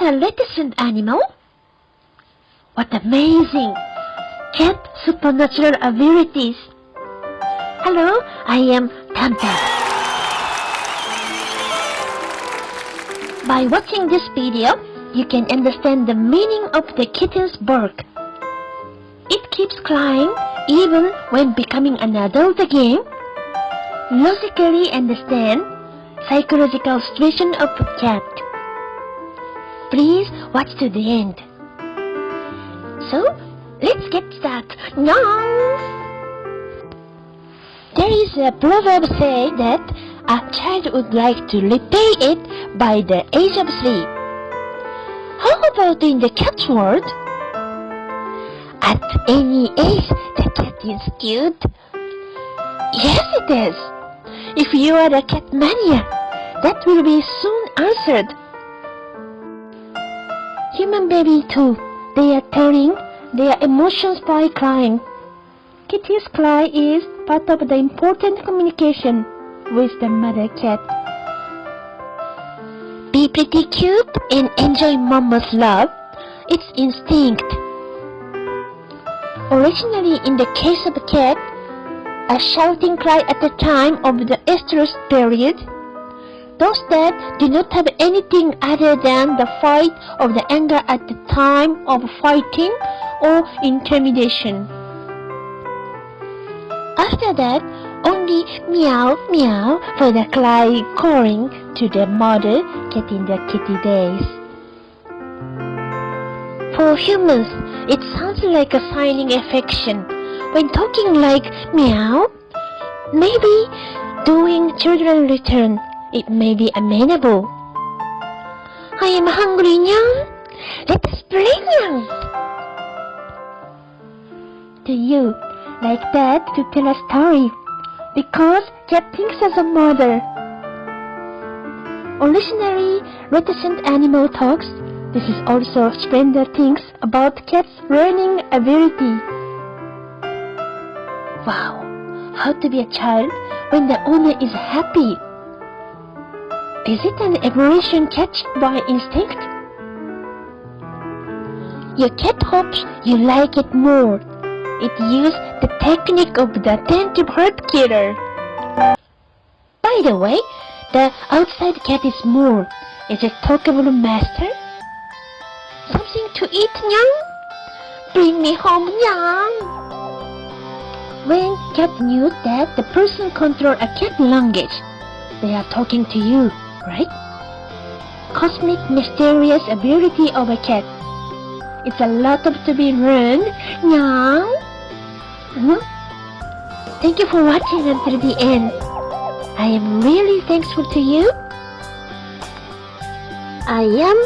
a reticent animal? What amazing cat supernatural abilities! Hello, I am Tantan. By watching this video, you can understand the meaning of the kitten's bark. It keeps crying even when becoming an adult again. Logically understand psychological situation of a cat. Please watch to the end. So, let's get started now. There is a proverb say that a child would like to repay it by the age of 3. How about in the cat world? At any age, the cat is cute. Yes, it is. If you are a cat mania, that will be soon answered. Human baby too, they are telling their emotions by crying. Kitty's cry is part of the important communication with the mother cat. Be pretty cute and enjoy mama's love. It's instinct. Originally, in the case of a cat, a shouting cry at the time of the estrus period, those that do not have anything other than the fight of the anger at the time of fighting or intimidation. After that, only meow meow for the cry calling to the mother cat in the kitty days. For humans, it sounds like a signing affection when talking like meow. Maybe doing children return, it may be amenable. I am hungry, Nyang. Let us play, Nyang. To you, like that to tell a story, because cat thinks as a mother. Originally, reticent animal talks. This is also splendid things about cats' learning ability. Wow, how to be a child when the owner is happy? Is it an evolution catched by instinct? Your cat hopes you like it more. It used the technique of the attentive herd killer. By the way, the outside cat is more. Is it talkable master? Something to eat, Nyang? Bring me home, Nyang! When cat knew that the person controls a cat language, they are talking to you, right? Cosmic mysterious ability of a cat. It's a lot of to be learned, Nyang. Thank you for watching until the end. I am really thankful to you. I am